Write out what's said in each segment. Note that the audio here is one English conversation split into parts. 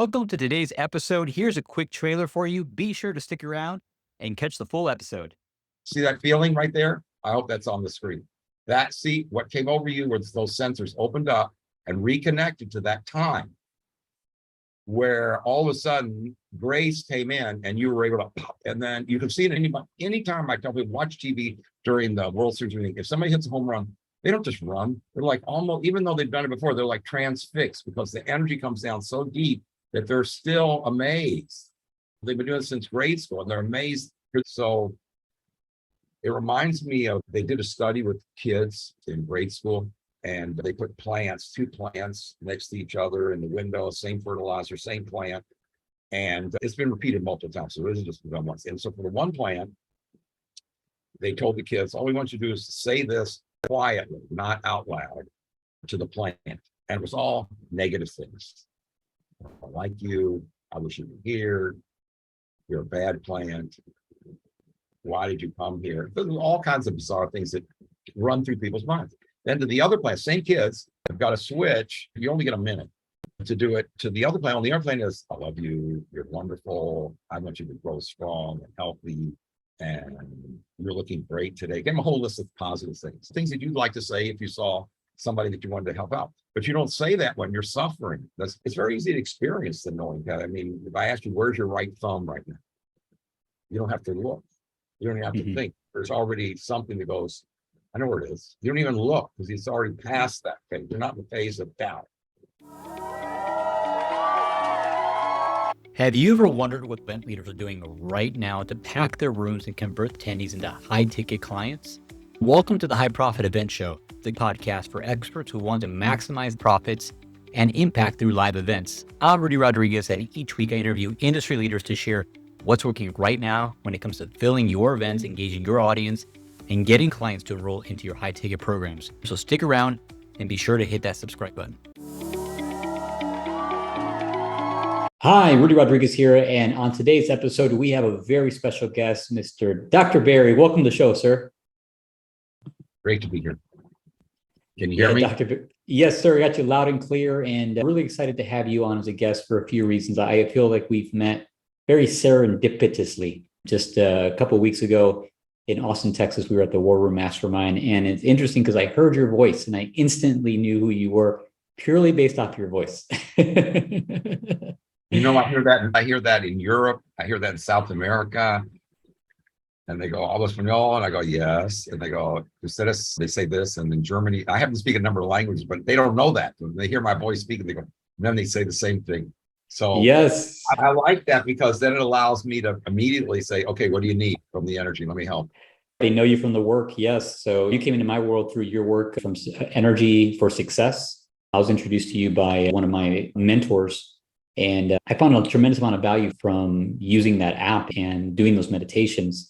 Welcome to today's episode. Here's a quick trailer for you. Be sure to stick around and catch the full episode. See that feeling right there? I hope that's on the screen. What came over you was those sensors opened up and reconnected to that time where all of a sudden grace came in and you were able to pop. And then you can see it anytime I tell people watch TV during the World Series, if somebody hits a home run, they don't just run. They're like almost, even though they've done it before, they're like transfixed because the energy comes down so deep that they're still amazed. They've been doing it since grade school and they're amazed. So it reminds me of, they did a study with kids in grade school and they put two plants next to each other in the window, same fertilizer, same plant. And it's been repeated multiple times. So it isn't just done once. And so for the one plant, they told the kids, all we want you to do is to say this quietly, not out loud, to the plant. And it was all negative things. I like you. I wish you were here. You're a bad plant. Why did you come here? There's all kinds of bizarre things that run through people's minds. Then to the other plant, same kids have got a switch. You only get a minute to do it. To the other plant, on the other plant is, I love you. You're wonderful. I want you to grow strong and healthy. And you're looking great today. Give them a whole list of positive things that you'd like to say if you saw somebody that you wanted to help out. But you don't say that when you're suffering. It's very easy to experience the knowing that. I mean, if I ask you, where's your right thumb right now? You don't have to look. You don't even have to think. There's already something that goes, I know where it is. You don't even look because it's already past that phase. You're not in the phase of doubt. Have you ever wondered what event leaders are doing right now to pack their rooms and convert attendees into high-ticket clients? Welcome to the High Profit Event Show, the podcast for experts who want to maximize profits and impact through live events. I'm Rudy Rodriguez, and each week I interview industry leaders to share what's working right now when it comes to filling your events, engaging your audience, and getting clients to enroll into your high-ticket programs. So stick around and be sure to hit that subscribe button. Hi, Rudy Rodriguez here, and on today's episode, we have a very special guest, Mr. Dr. Barry. Welcome to the show, sir. Great to be here. Can you hear me? Yes, sir. I got you loud and clear, and really excited to have you on as a guest for a few reasons. I feel like we've met very serendipitously. Just a couple of weeks ago in Austin, Texas, we were at the War Room Mastermind, and it's interesting because I heard your voice and I instantly knew who you were purely based off your voice. You know, I hear that in Europe. I hear that in South America. And they go, "Hablo español?" And I go, "Yes." And they go, "Ustedes," they say this. And in Germany, I happen to speak a number of languages, but they don't know that. When they hear my voice speaking, they go, and then they say the same thing. So yes, I like that because then it allows me to immediately say, okay, what do you need from the energy? Let me help. They know you from the work. Yes. So you came into my world through your work from Energy for Success. I was introduced to you by one of my mentors, and I found a tremendous amount of value from using that app and doing those meditations.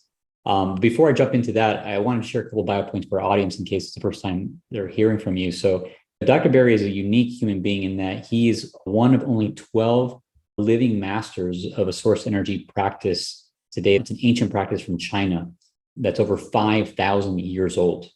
Before I jump into that, I wanted to share a couple of bio points for our audience in case it's the first time they're hearing from you. So Dr. Barry is a unique human being in that he is one of only 12 living masters of a source energy practice today. It's an ancient practice from China that's over 5,000 years old.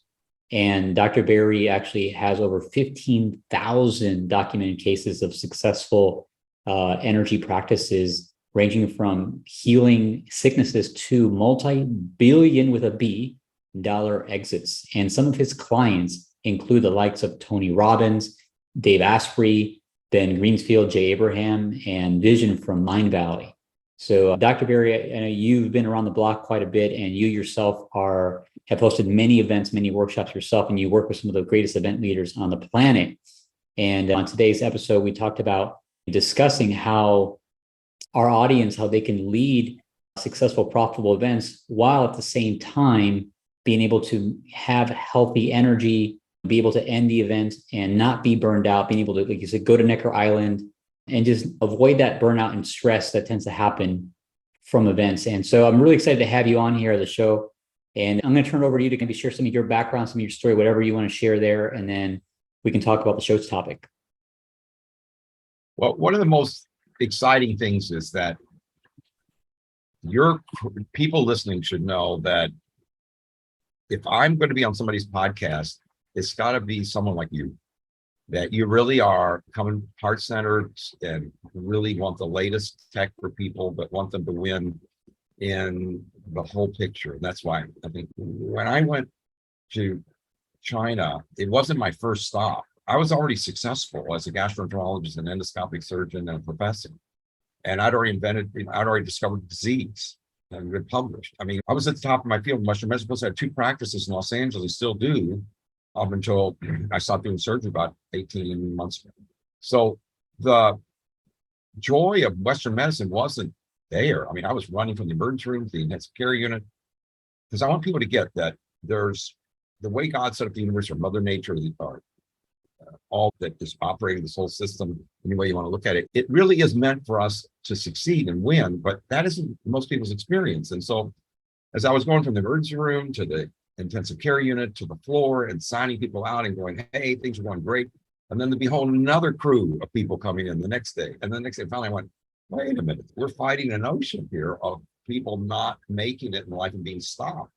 And Dr. Barry actually has over 15,000 documented cases of successful energy practices, ranging from healing sicknesses to multi-billion with a B dollar exits. And some of his clients include the likes of Tony Robbins, Dave Asprey, Ben Greenfield, Jay Abraham, and Vision from Mind Valley. So Dr. Barry, I know you've been around the block quite a bit, and you yourself have hosted many events, many workshops yourself, and you work with some of the greatest event leaders on the planet. And on today's episode, we talked about discussing how our audience, how they can lead successful, profitable events while at the same time being able to have healthy energy, be able to end the event and not be burned out, being able to, like you said, go to Necker Island and just avoid that burnout and stress that tends to happen from events. And so I'm really excited to have you on here at the show. And I'm going to turn it over to you to maybe share some of your background, some of your story, whatever you want to share there. And then we can talk about the show's topic. Well, one of the most exciting things is that your people listening should know that if I'm going to be on somebody's podcast, it's got to be someone like you. that you really are coming heart-centered and really want the latest tech for people, but want them to win in the whole picture. And that's why I think when I went to China, it wasn't my first stop. I was already successful as a gastroenterologist, an endoscopic surgeon, and a professor. And I'd already discovered disease and been published. I mean, I was at the top of my field in Western medicine. I had 2 practices in Los Angeles, still do, up until I stopped doing surgery about 18 months ago. So the joy of Western medicine wasn't there. I mean, I was running from the emergency room to the intensive care unit, because I want people to get that there's the way God set up the universe, or Mother Nature, or all that is operating this whole system, any way you want to look at it. It really is meant for us to succeed and win, but that isn't most people's experience. And so as I was going from the emergency room to the intensive care unit to the floor and signing people out and going, hey, things are going great. And then to behold another crew of people coming in the next day. And then the next day, finally I went, wait a minute, we're fighting an ocean here of people not making it in life and being stopped.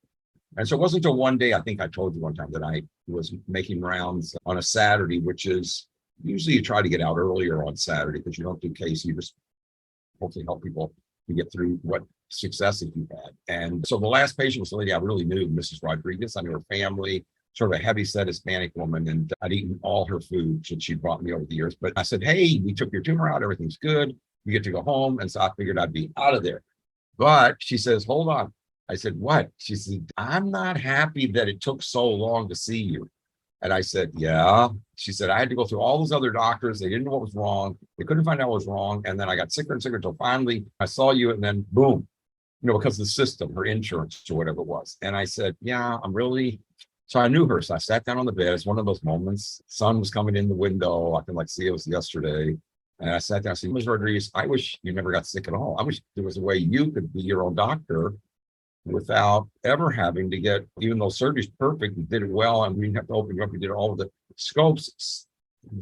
And so it wasn't until one day, I think I told you one time, that I was making rounds on a Saturday, which is usually you try to get out earlier on Saturday because you don't do case, you just hopefully help people to get through what successes you've had. And so the last patient was a lady I really knew, Mrs. Rodriguez. I knew her family, sort of a heavy-set Hispanic woman, and I'd eaten all her food that she brought me over the years. But I said, hey, we took your tumor out, everything's good, you get to go home. And so I figured I'd be out of there. But she says, hold on. I said, what? She said, I'm not happy that it took so long to see you. And I said, yeah. She said, I had to go through all those other doctors. They didn't know what was wrong. They couldn't find out what was wrong. And then I got sicker and sicker until finally I saw you, and then boom, because of the system, her insurance or whatever it was. And I said, yeah, I'm really, so I knew her. So I sat down on the bed. It's one of those moments. Sun was coming in the window. I can see it was yesterday. And I sat down and said, Ms. Rodriguez, I wish you never got sick at all. I wish there was a way you could be your own doctor without ever having to get, even though surgery's perfect, you did it well, and we didn't have to open you up, you did all of the scopes,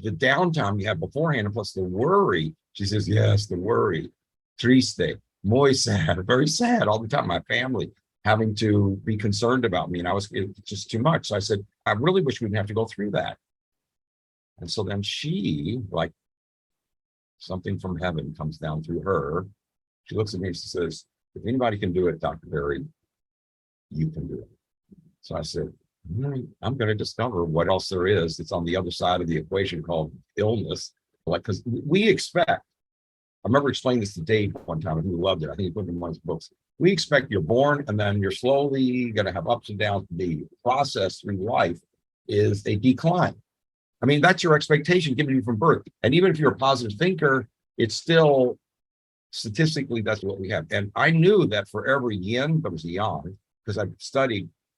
the downtime you have beforehand, and plus the worry. She says, yes, the worry. Triste, muy sad, very sad all the time. My family having to be concerned about me, and it's just too much. So I said, I really wish we didn't have to go through that. And so then she, like something from heaven comes down through her. She looks at me and she says, if anybody can do it, Dr. Berry, you can do it. So I said, I'm going to discover what else there is that's on the other side of the equation called illness. Because we expect, I remember explaining this to Dave one time, and he loved it. I think he put it in one of his books. We expect you're born, and then you're slowly going to have ups and downs. The process through life is a decline. I mean, that's your expectation given you from birth. And even if you're a positive thinker, it's still statistically, that's what we have. And I knew that for every yin, there was a yang, because I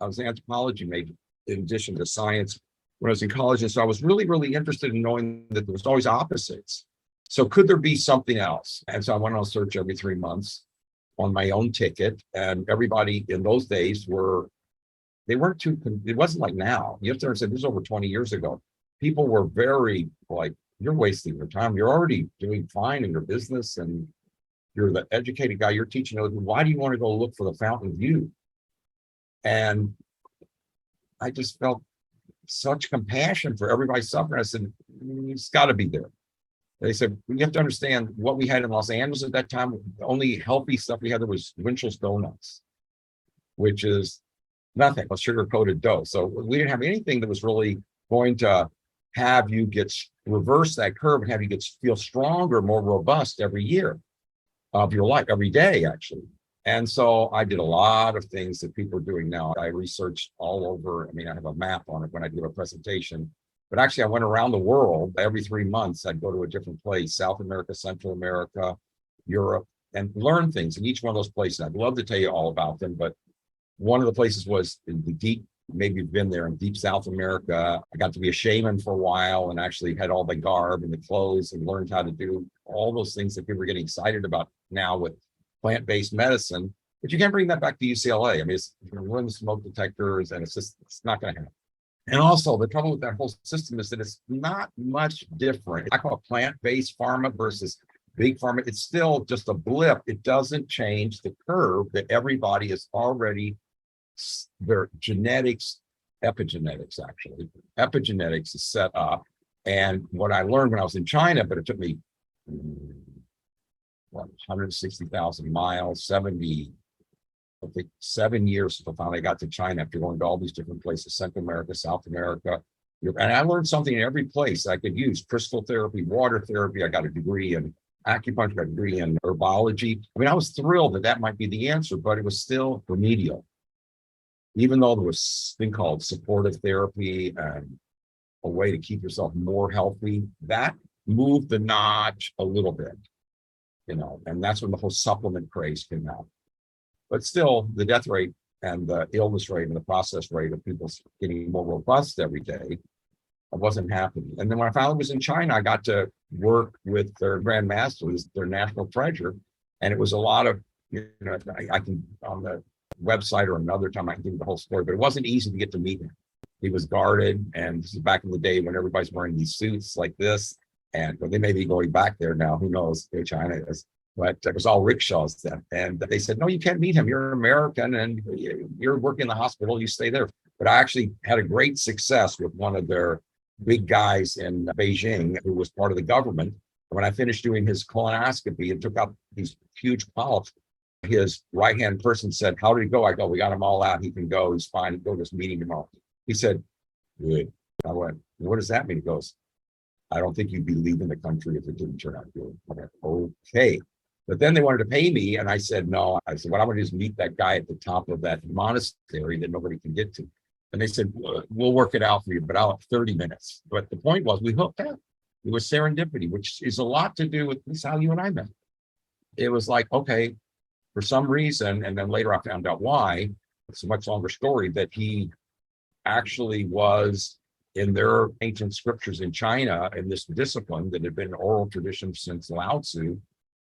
was an anthropology major in addition to science when I was in college. And so I was really, really interested in knowing that there was always opposites. So could there be something else? And so I went on a search every 3 months on my own ticket. And everybody in those days it wasn't like now. You have to understand, this is over 20 years ago. People were very like, you're wasting your time. You're already doing fine in your business, and you're the educated guy, you're teaching others. Why do you want to go look for the fountain of youth? And I just felt such compassion for everybody suffering. I said, it's got to be there. They said, you have to understand what we had in Los Angeles at that time. The only healthy stuff we had there was Winchell's Donuts, which is nothing, a sugar-coated dough. So we didn't have anything that was really going to have you reverse that curve and have you feel stronger, more robust every year of your life, every day, actually. And so I did a lot of things that people are doing now. I researched all over. I mean, I have a map on it when I do a presentation, but actually I went around the world. Every 3 months, I'd go to a different place, South America, Central America, Europe, and learn things in each one of those places. I'd love to tell you all about them, but one of the places was in the deep, maybe you've been there, in deep South America. I got to be a shaman for a while and actually had all the garb and the clothes and learned how to do all those things that people are getting excited about now with plant-based medicine. But you can't bring that back to UCLA. I mean, you're going to run smoke detectors, and it's not going to happen. And also, the trouble with that whole system is that it's not much different. I call it plant-based pharma versus big pharma. It's still just a blip. It doesn't change the curve that everybody is already, their genetics, epigenetics actually. Epigenetics is set up, And what I learned when I was in China, but it took me, what, 160,000 miles, 70, I think 7 years until finally I got to China after going to all these different places, Central America, South America. And I learned something in every place I could use: crystal therapy, water therapy. I got a degree in acupuncture, got a degree in herbology. I mean, I was thrilled that that might be the answer, but it was still remedial. Even though there was a thing called supportive therapy and a way to keep yourself more healthy, that moved the notch a little bit, and that's when the whole supplement craze came out. But still, the death rate and the illness rate and the process rate of people getting more robust every day, I wasn't happy. And then when I finally was in China, I got to work with their Grand Master, who's their national treasure. And it was a lot of, I can, on the website or another time, I can give you the whole story, but it wasn't easy to get to meet him. He was guarded, and this is back in the day when everybody's wearing these suits like this. And they may be going back there now, who knows where China is. But it was all rickshaws then. And they said, no, you can't meet him. You're American and you're working in the hospital. You stay there. But I actually had a great success with one of their big guys in Beijing who was part of the government. When I finished doing his colonoscopy and took out these huge polyps, his right-hand person said, how did he go? I go, we got him all out. He can go. He's fine. Go to this meeting tomorrow. He said, good. I went, what does that mean? He goes, I don't think you'd be leaving the country if it didn't turn out good. I went, okay. But then they wanted to pay me, and I said, no. I said, what I want to do is meet that guy at the top of that monastery that nobody can get to. And they said, we'll work it out for you, but I'll have 30 minutes. But the point was, we hooked up. It was serendipity, which is a lot to do with this, how you and I met. It was like, okay, for some reason, and then later I found out why, it's a much longer story, that he actually was in their ancient scriptures in China in this discipline that had been an oral tradition since Lao Tzu.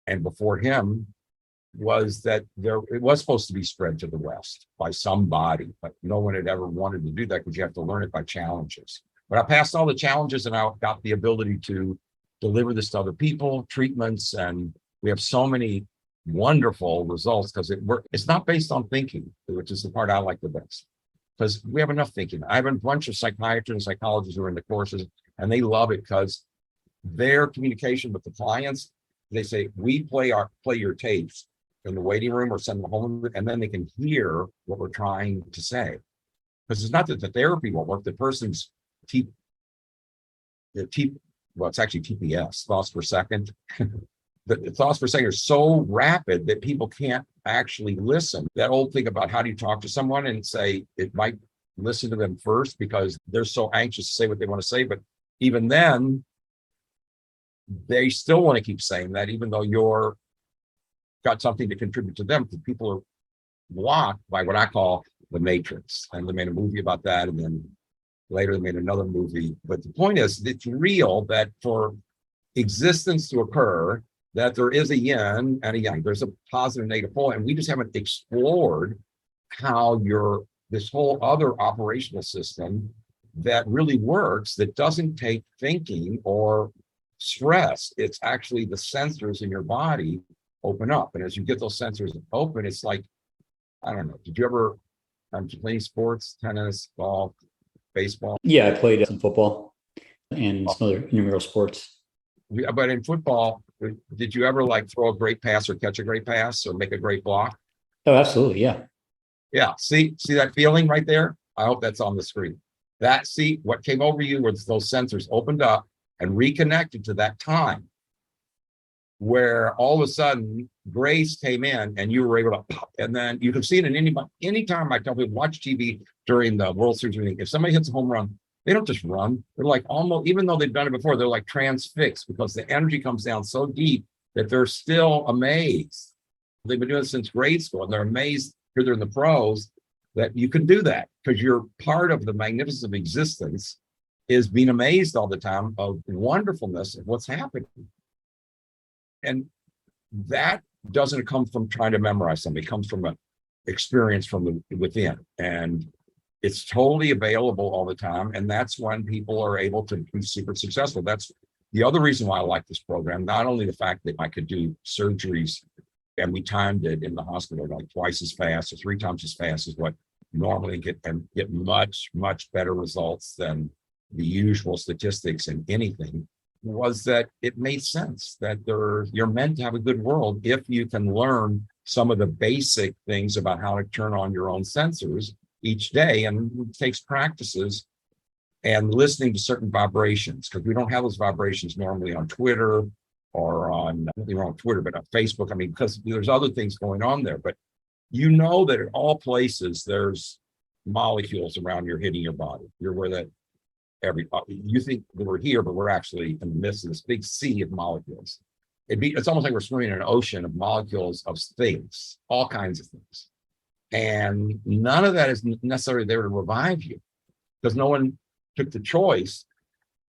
And before him was that it was supposed to be spread to the West by somebody, but no one had ever wanted to do that because you have to learn it by challenges. But I passed all the challenges and I got the ability to deliver this to other people, treatments, and we have so many wonderful results because it's not based on thinking, which is the part I like the best. Because we have enough thinking. I have a bunch of psychiatrists and psychologists who are in the courses, and they love it because their communication with the clients, they say, we play your tapes in the waiting room or send them home, and then they can hear what we're trying to say. Because it's not that the therapy won't work, the person's it's actually TPS, thoughts per second. The thoughts per second are so rapid that people can't actually listen. That old thing about how do you talk to someone and say it might listen to them first because they're so anxious to say what they want to say. But even then, they still want to keep saying that, even though you're got something to contribute to them, because people are blocked by what I call the matrix. And they made a movie about that. And then later they made another movie. But the point is, it's real that for existence to occur, that there is a yin and a yang. There's a positive and negative pole. And we just haven't explored how this whole other operational system that really works, that doesn't take thinking or stress. It's actually the sensors in your body open up. And as you get those sensors open, it's like, I don't know, did you ever play sports, tennis, golf, baseball? Yeah, I played some football and some other intramural sports. But in football, did you ever like throw a great pass or catch a great pass or make a great block? Oh, absolutely. Yeah. Yeah. See that feeling right there? I hope that's on the screen. What came over you was those sensors opened up and reconnected to that time where all of a sudden grace came in and you were able to pop. And then you can see it in anytime I tell people watch TV during the World Series or anything. If somebody hits a home run, they don't just run. They're like almost, even though they've done it before, they're like transfixed because the energy comes down so deep that they're still amazed. They've been doing it since grade school and they're amazed here they're in the pros that you can do that because you're part of the magnificence of existence is being amazed all the time of the wonderfulness of what's happening. And that doesn't come from trying to memorize something. It comes from an experience from within. And it's totally available all the time. And that's when people are able to be super successful. That's the other reason why I like this program. Not only the fact that I could do surgeries and we timed it in the hospital like twice as fast or 3 times as fast as what normally get much, much better results than the usual statistics in anything, was that it made sense that you're meant to have a good world if you can learn some of the basic things about how to turn on your own sensors each day. And it takes practices and listening to certain vibrations, because we don't have those vibrations normally on Twitter or on, on Twitter, but on Facebook. I mean, because there's other things going on there, but you know that in all places there's molecules around you hitting your body. You're where that you think that we're here, but we're actually in the midst of this big sea of molecules. It's almost like we're swimming in an ocean of molecules of things, all kinds of things. And none of that is necessarily there to revive you, because no one took the choice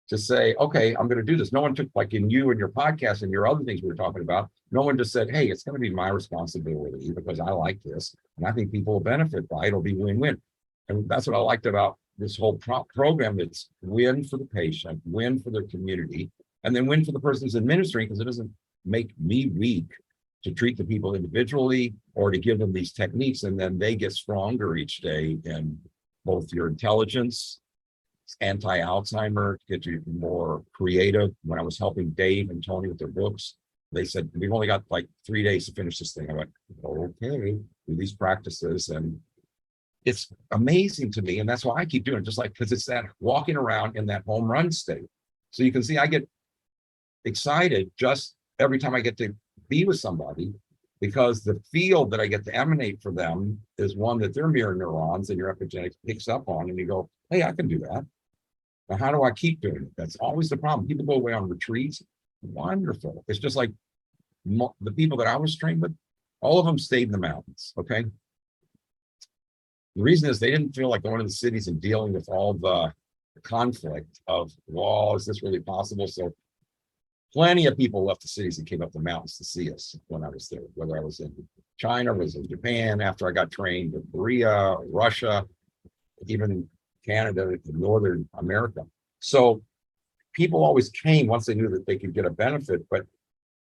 to say, okay, I'm going to do this. No one took, like in you and your podcast and your other things we were talking about, no one just said, hey, it's going to be my responsibility because I like this. And I think people will benefit by it. It'll be win-win. And that's what I liked about this whole program. It's win for the patient, win for their community, and then win for the person who's administering, because it doesn't make me weak to treat the people individually or to give them these techniques. And then they get stronger each day in both your intelligence, anti-Alzheimer, get you more creative. When I was helping Dave and Tony with their books, they said, we've only got like 3 days to finish this thing. I went, okay, do these practices. And it's amazing to me. And that's why I keep doing it, just like, because it's that walking around in that home run state. So you can see I get excited just every time I get to be with somebody, because the field that I get to emanate for them is one that their mirror neurons and your epigenetics picks up on. And you go, hey, I can do that. Now, how do I keep doing it? That's always the problem. People go away on retreats. Wonderful. It's just like the people that I was trained with, all of them stayed in the mountains. Okay. The reason is they didn't feel like going to the cities and dealing with all the conflict of, well, is this really possible? So plenty of people left the cities and came up the mountains to see us when I was there, whether I was in China, was in Japan after I got trained, in Korea, Russia, even Canada, Northern America. So people always came once they knew that they could get a benefit. But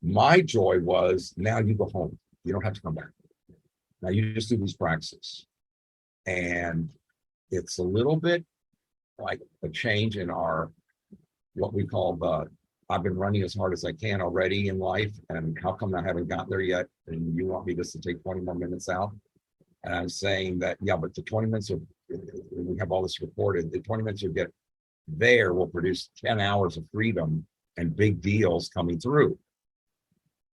my joy was, now you go home. You don't have to come back. Now you just do these practices. And it's a little bit like a change in our, what we call I've been running as hard as I can already in life, and how come I haven't got there yet? And you want me just to take 20 more minutes out? And I'm saying that, yeah, but the 20 minutes of, we have all this recorded, the 20 minutes you get there will produce 10 hours of freedom and big deals coming through.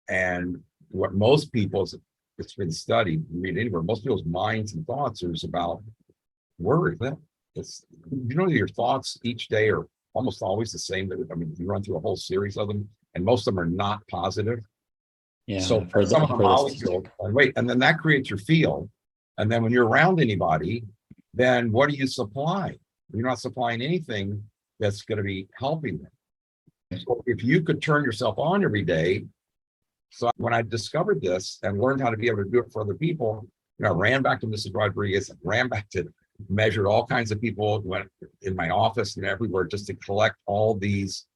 And what most people's, it's been studied, read anywhere, most people's minds and thoughts are about worry. It's, your thoughts each day are almost always the same. I mean, you run through a whole series of them, and most of them are not positive. Yeah. So some of the molecules, and then that creates your field. And then when you're around anybody, then what do you supply? You're not supplying anything that's going to be helping them. So if you could turn yourself on every day. So when I discovered this and learned how to be able to do it for other people, I ran back to Mrs. Rodriguez, ran back to measured all kinds of people, went in my office and everywhere just to collect all these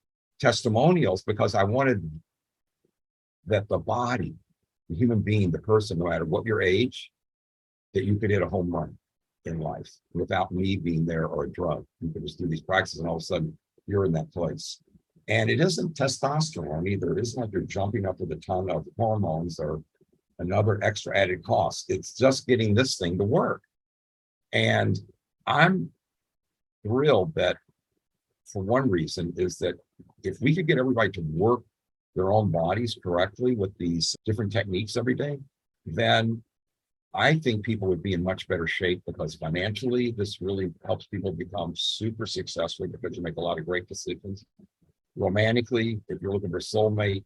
testimonials, because I wanted that the body, the human being, the person, no matter what your age, that you could hit a home run in life without me being there or a drug. You could just do these practices and all of a sudden you're in that place. And it isn't testosterone either. It isn't like you're jumping up with a ton of hormones or another extra added cost. It's just getting this thing to work. And I'm thrilled that, for one reason, is that if we could get everybody to work their own bodies correctly with these different techniques every day, then I think people would be in much better shape, because financially, this really helps people become super successful because you make a lot of great decisions. Romantically, if you're looking for a soulmate,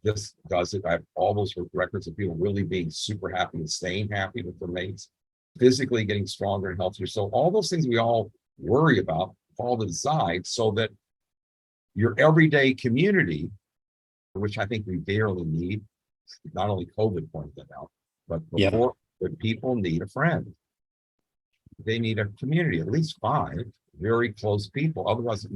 this does it. I have all those records of people really being super happy and staying happy with their mates, physically getting stronger and healthier. So all those things we all worry about fall to the side, so that your everyday community, which I think we dearly need, not only COVID pointed that out, but before that, people need a friend. They need a community, at least 5 very close people. Otherwise,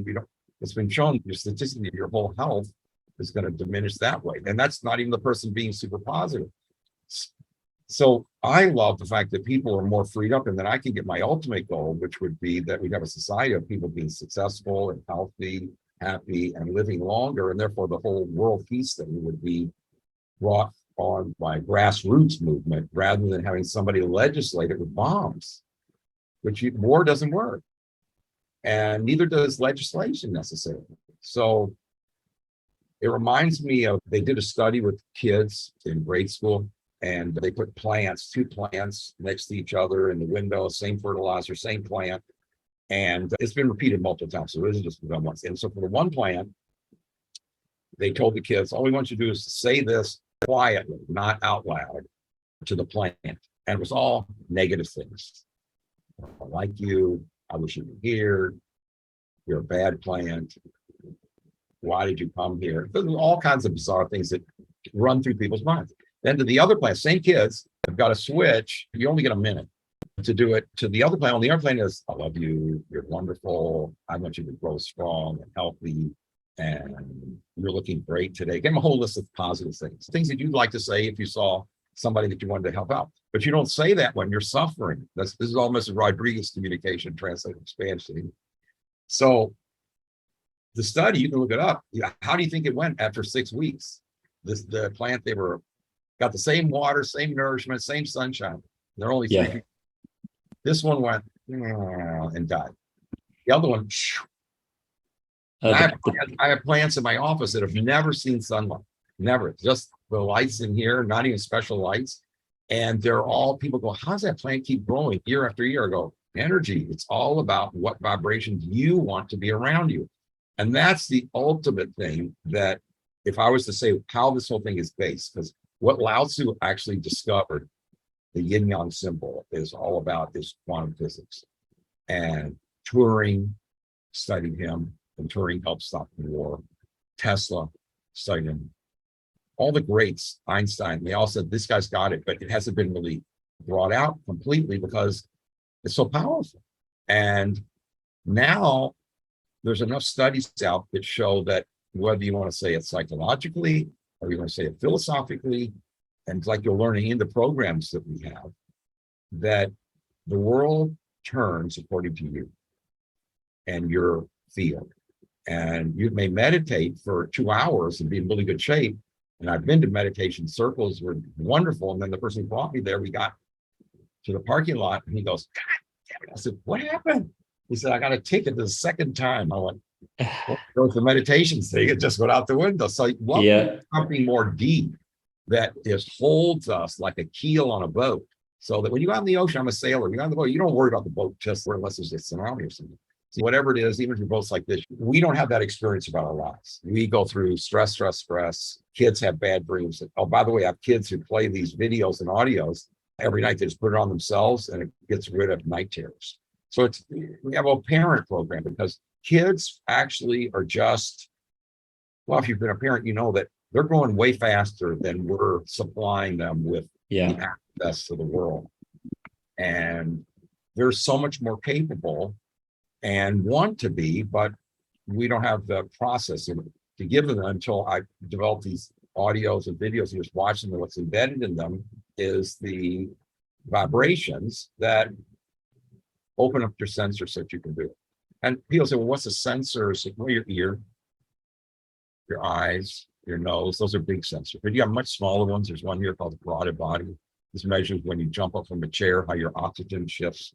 it's been shown statistically your whole health is going to diminish that way. And that's not even the person being super positive. So I love the fact that people are more freed up, and then I can get my ultimate goal, which would be that we'd have a society of people being successful and healthy, happy, and living longer, and therefore the whole world peace thing would be brought on by grassroots movement rather than having somebody legislate it with bombs, which war doesn't work, and neither does legislation necessarily. So it reminds me of, they did a study with kids in grade school, and they put plants, two plants next to each other in the window, same fertilizer, same plant. And it's been repeated multiple times. So it isn't just done once. And so for the one plant, they told the kids, all we want you to do is to say this quietly, not out loud, to the plant. And it was all negative things. I don't like you. I wish you were here. You're a bad plant. Why did you come here? There's all kinds of bizarre things that run through people's minds. Then to the other plant, same kids have got a switch. You only get a minute to do it to the other plant. On the other plant is, I love you. You're wonderful. I want you to grow strong and healthy. And you're looking great today. Give them a whole list of positive things that you'd like to say if you saw somebody that you wanted to help out. But you don't say that when you're suffering. This is all Mrs. Rodriguez communication, translated expansion. So the study, you can look it up. How do you think it went after 6 weeks? The plant, they got the same water, same nourishment, same sunshine. They're only 3 feet. This one went and died. The other one, I have plants in my office that have never seen sunlight, never. Just the lights in here, not even special lights. And they're all, people go, how does that plant keep growing year after year? I go, energy. It's all about what vibrations you want to be around you. And that's the ultimate thing that, if I was to say how this whole thing is based, because what Lao Tzu actually discovered, the yin yang symbol, is all about is quantum physics. And Turing studied him, and Turing helped stop the war. Tesla studied him. All the greats, Einstein, they all said, this guy's got it, but it hasn't been really brought out completely because it's so powerful. And now there's enough studies out that show that, whether you want to say it psychologically or you want to say it philosophically, and like you're learning in the programs that we have, that the world turns according to you and your field. And you may meditate for 2 hours and be in really good shape. And I've been to meditation circles, were wonderful. And then the person who brought me there, we got to the parking lot and he goes, God damn it. I said, what happened? He said, I got a ticket the second time. I went, well, goes the meditation thing, it just went out the window. So what something more deep that just holds us like a keel on a boat, so that when you go out in the ocean, I'm a sailor, you're on the boat, you don't worry about the boat just unless there's a tsunami or something. So whatever it is, even if your boat's like this, we don't have that experience about our lives. We go through stress. Kids have bad dreams. Oh, by the way, I have kids who play these videos and audios every night. They just put it on themselves and it gets rid of night terrors. So we have a parent program, because kids actually are just, well, if you've been a parent, you know that they're growing way faster than we're supplying them with the access to the world. And they're so much more capable and want to be, but we don't have the process to give them until I develop these audios and videos and just watch them. And what's embedded in them is the vibrations that open up your sensors so that you can do it. And people say, well, what's a sensor? So, well, your ear, your eyes, your nose, those are big sensors. But you have much smaller ones. There's one here called the carotid body. This measures when you jump up from a chair, how your oxygen shifts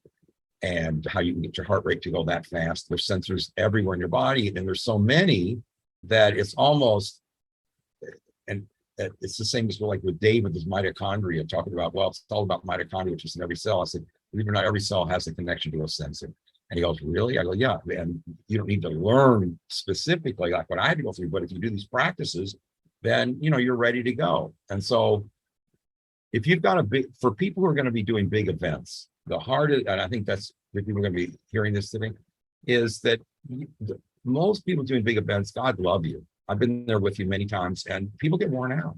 and how you can get your heart rate to go that fast. There's sensors everywhere in your body, and there's so many that it's almost, and it's the same as like with David, his mitochondria, talking about, well, it's all about mitochondria, which is in every cell. I said, believe it or not, every cell has a connection to a sensor. And he goes, really? I go, yeah. And you don't need to learn specifically like what I had to go through, but if you do these practices, then, you know, you're ready to go. And so if you've got for people who are going to be doing big events, the hardest, and I think that's, if people are going to be hearing this today, is that most people doing big events, God love you. I've been there with you many times, and people get worn out.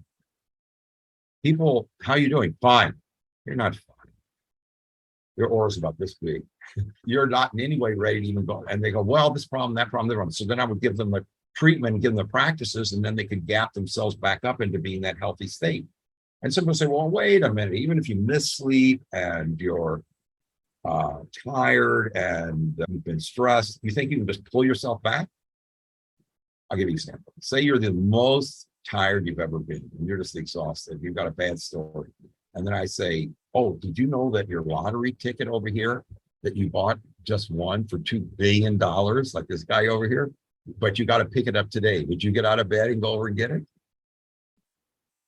People, how are you doing? Fine. You're not fine. Your aura's about this big. You're not in any way ready to even go. And they go, well, this problem, that problem, that problem. So then I would give them the treatment, give them the practices, and then they could gap themselves back up into being that healthy state. And some people say, well, wait a minute, even if you miss sleep and you're tired and you've been stressed, you think you can just pull yourself back? I'll give you an example. Say you're the most tired you've ever been, and you're just exhausted. You've got a bad story. And then I say, oh, did you know that your lottery ticket over here that you bought just won for $2 billion, like this guy over here? But you got to pick it up today. Would you get out of bed and go over and get it?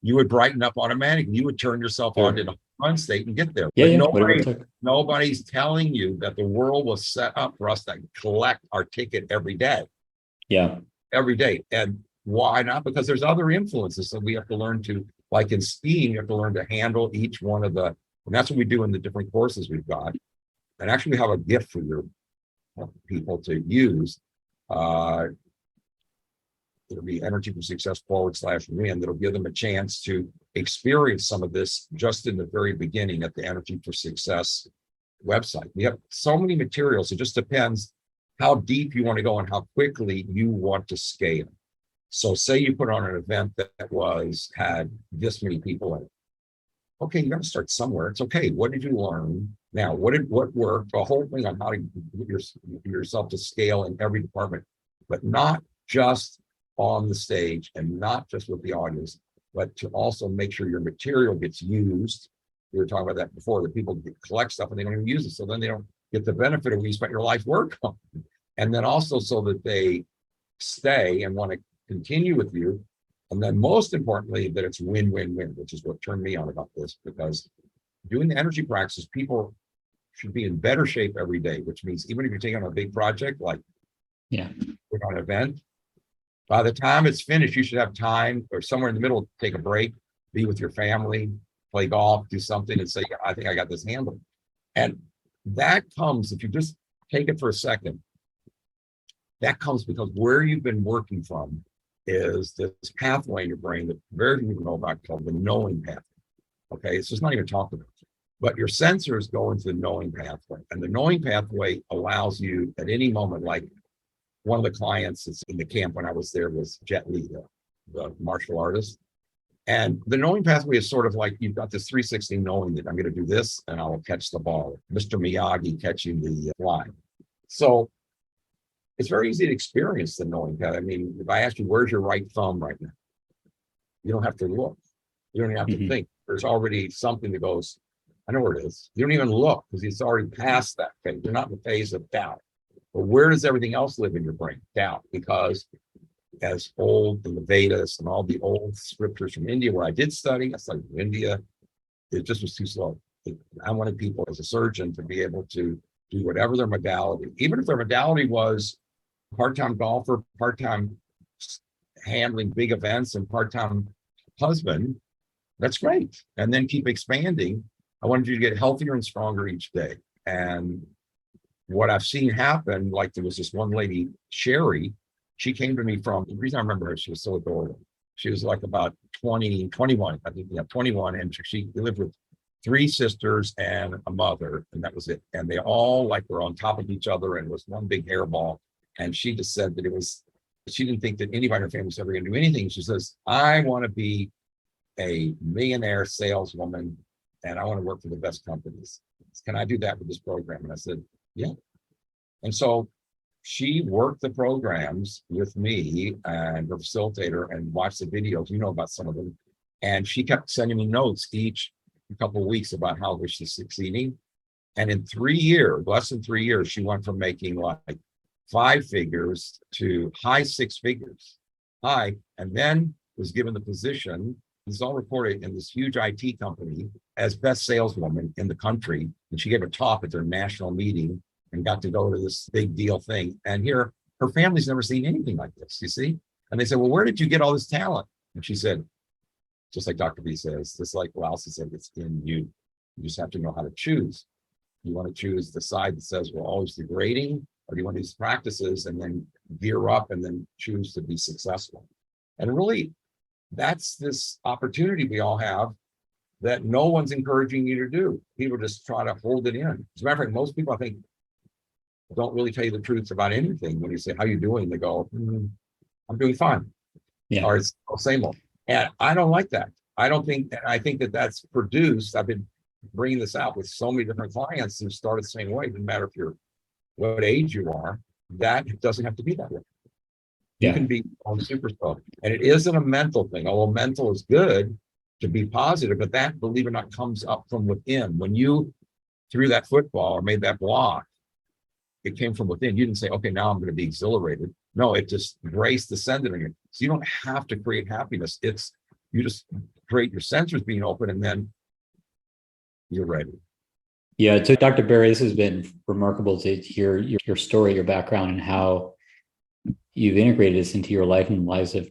You would brighten up automatically. You would turn yourself on to the run state and get there. Yeah, But nobody's telling you that the world was set up for us to collect our ticket every day. Yeah. Every day. And why not? Because there's other influences that we have to learn to, like in skiing, you have to learn to handle each one of the, and that's what we do in the different courses we've got. And actually we have a gift for your people to use. It'll be Energy for Success /win. That'll give them a chance to experience some of this just in the very beginning at the Energy for Success website. We have so many materials. It just depends how deep you want to go and how quickly you want to scale. So say you put on an event that had this many people in it. Okay, you got to start somewhere. It's okay. What did you learn? Now, what worked? A whole thing on how to get yourself to scale in every department, but not just on the stage and not just with the audience, but to also make sure your material gets used. We were talking about that before, that people collect stuff and they don't even use it. So then they don't get the benefit of what you spent your life work on. And then also so that they stay and want to continue with you. And then most importantly, that it's win-win-win, which is what turned me on about this, because doing the energy practices, people should be in better shape every day, which means even if you're taking on a big project, like put on an event, by the time it's finished, you should have time or somewhere in the middle, take a break, be with your family, play golf, do something and say, I think I got this handled. And that comes, if you just take it for a second, that comes because where you've been working from is this pathway in your brain that very few people know about called the knowing pathway. Okay, it's just not even talked about. But your sensors go into the knowing pathway. And the knowing pathway allows you at any moment, like one of the clients that's in the camp when I was there was Jet Li, the martial artist. And the knowing pathway is sort of like you've got this 360 knowing that I'm going to do this and I'll catch the ball. Mr. Miyagi catching the fly. So it's very easy to experience the knowing path. I mean, if I ask you, where's your right thumb right now? You don't have to look. You don't have to think. There's already something that goes, I know where it is. You don't even look because it's already past that phase. You're not in the phase of doubt. But where does everything else live in your brain? Doubt. Because as old in the Vedas and all the old scriptures from India, where I did study, I studied in India, it just was too slow. I wanted people as a surgeon to be able to do whatever their modality, even if their modality was part-time golfer, part-time handling big events, and part-time husband, that's great. And then keep expanding. I wanted you to get healthier and stronger each day. And what I've seen happen, like there was this one lady, Sherry, she came to me from, the reason I remember her, she was so adorable. She was like about 20, 21, I think, 21. And she lived with 3 sisters and a mother, and that was it. And they all like were on top of each other and it was one big hairball. And she just said that she didn't think that anybody in her family was ever going to do anything. She says, I want to be a millionaire saleswoman and I want to work for the best companies. Can I do that with this program? And I said, yeah. And so she worked the programs with me and her facilitator and watched the videos, you know about some of them. And she kept sending me notes each couple of weeks about how she's succeeding. And in 3 years, less than 3 years, she went from making like 5 figures to high 6 figures. And then was given the position, this is all reported in this huge IT company, as best saleswoman in the country. And she gave a talk at their national meeting and got to go to this big deal thing. And here, her family's never seen anything like this, you see? And they said, well, where did you get all this talent? And she said, just like Dr. B says, just like Laozi said, it's in you. You just have to know how to choose. You want to choose the side that says we're always degrading, or do you want these practices and then gear up and then choose to be successful? And really, that's this opportunity we all have that no one's encouraging you to do. People just try to hold it in. As a matter of fact, most people, I think, don't really tell you the truth about anything. When you say, how you doing? They go, I'm doing fine. Yeah. Or it's the same old. And I don't like that. I think that that's produced. I've been bringing this out with so many different clients who started the same way. It doesn't matter if you're what age you are, that doesn't have to be that way. You can be on super. And it isn't a mental thing, although mental is good to be positive, but that, believe it or not, comes up from within. When you threw that football or made that block, it came from within. You didn't say, okay, now I'm going to be exhilarated. No, it just grace descended on you. So you don't have to create happiness. You just create your sensors being open, and then you're ready. Yeah. So Dr. Barry, this has been remarkable to hear your story, your background, and how you've integrated this into your life and the lives of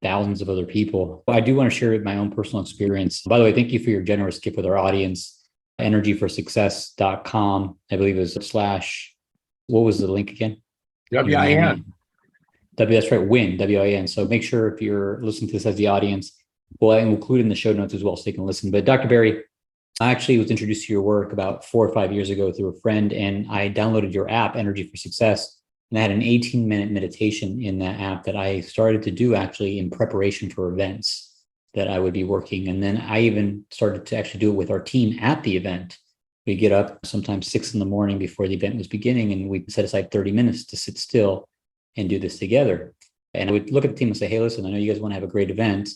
thousands of other people. I do want to share my own personal experience. By the way, thank you for your generous gift with our audience. energyforsuccess.com, I believe is / what was the link again? WIN. That's right, WIN, WIN. So make sure if you're listening to this as the audience, we'll include in the show notes as well so you can listen. But Dr. Barry, I actually was introduced to your work about 4 or 5 years ago through a friend, and I downloaded your app, Energy for Success, and I had an 18-minute meditation in that app that I started to do actually in preparation for events that I would be working. And then I even started to actually do it with our team at the event. We get up sometimes 6 a.m. before the event was beginning, and we set aside 30 minutes to sit still and do this together. And I would look at the team and say, hey, listen, I know you guys want to have a great event.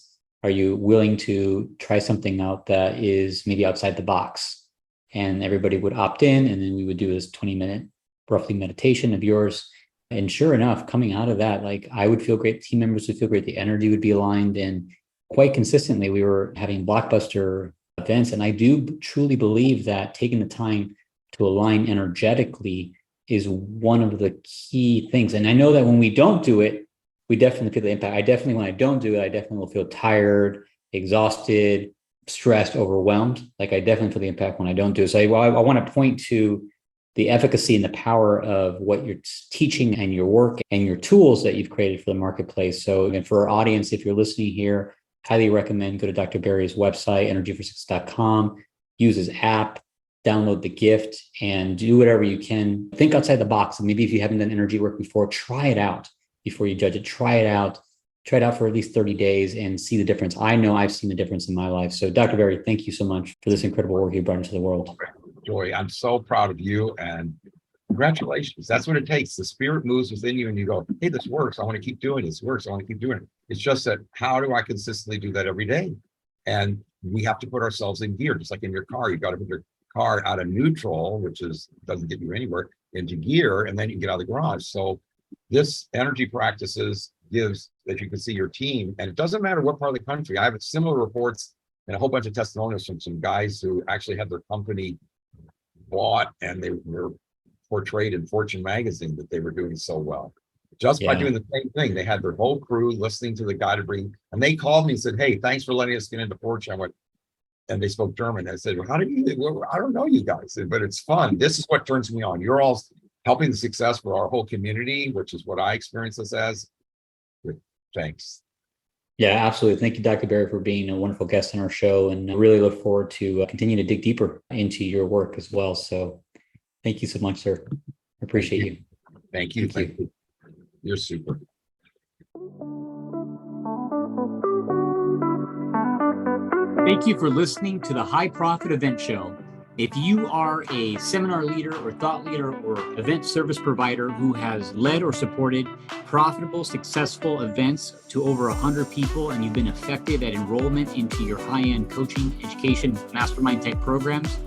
Are you willing to try something out that is maybe outside the box? And everybody would opt in, and then we would do this 20-minute roughly meditation of yours. And sure enough, coming out of that, like I would feel great, team members would feel great, the energy would be aligned, and quite consistently we were having blockbuster events. And I do truly believe that taking the time to align energetically is one of the key things. And I know that when we don't do it, we definitely feel the impact. When I don't do it, I definitely will feel tired, exhausted, stressed, overwhelmed. Like I definitely feel the impact when I don't do it. So I want to point to the efficacy and the power of what you're teaching and your work and your tools that you've created for the marketplace. So again, for our audience, if you're listening here, highly recommend go to Dr. Barry's website, energyforsuccess.com, use his app, download the gift, and do whatever you can. Think outside the box. And maybe if you haven't done energy work before, try it out before you judge it. Try it out for at least 30 days and see the difference. I know I've seen the difference in my life. So Dr. Barry, thank you so much for this incredible work you brought into the world. Joy, I'm so proud of you, and congratulations. That's what it takes. The spirit moves within you and you go, hey, this works. I want to keep doing this. Works. I want to keep doing it. It's just that how do I consistently do that every day? And we have to put ourselves in gear, just like in your car. You got to put your car out of neutral, which doesn't get you anywhere, into gear, and then you can get out of the garage. So this energy practices gives that you can see your team, and it doesn't matter what part of the country. I have similar reports and a whole bunch of testimonials from some guys who actually had their company bought, and they were portrayed in Fortune magazine that they were doing so well just by doing the same thing. They had their whole crew listening to the guy to bring, and they called me and said, hey, thanks for letting us get into Fortune. I went, and they spoke German. I said, well, how do you, well, I don't know you guys, but it's fun. This is what turns me on. You're all helping the success for our whole community, which is what I experience this as. Thanks. Yeah, absolutely. Thank you, Dr. Barry, for being a wonderful guest on our show. And I really look forward to continuing to dig deeper into your work as well. So thank you so much, sir. I appreciate you. Thank you. Thank you. You're super. Thank you for listening to the High Profit Event Show. If you are a seminar leader or thought leader or event service provider who has led or supported profitable, successful events to over 100 people, and you've been effective at enrollment into your high-end coaching, education, mastermind type programs,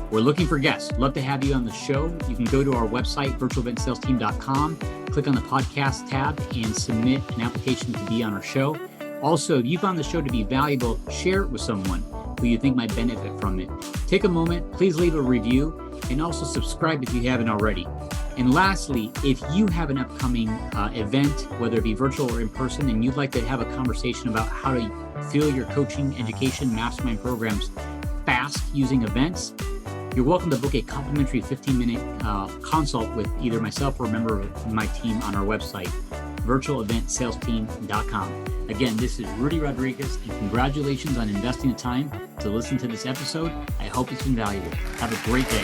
we're looking for guests. Love to have you on the show. You can go to our website, virtualeventsalesteam.com, click on the podcast tab and submit an application to be on our show. Also, if you found the show to be valuable, share it with someone who you think might benefit from it. Take a moment, please leave a review, and also subscribe if you haven't already. And lastly, if you have an upcoming event, whether it be virtual or in person, and you'd like to have a conversation about how to fill your coaching, education, mastermind programs fast using events, you're welcome to book a complimentary 15-minute consult with either myself or a member of my team on our website, virtualeventsalesteam.com. Again, this is Rudy Rodriguez, and congratulations on investing the time to listen to this episode. I hope it's been valuable. Have a great day.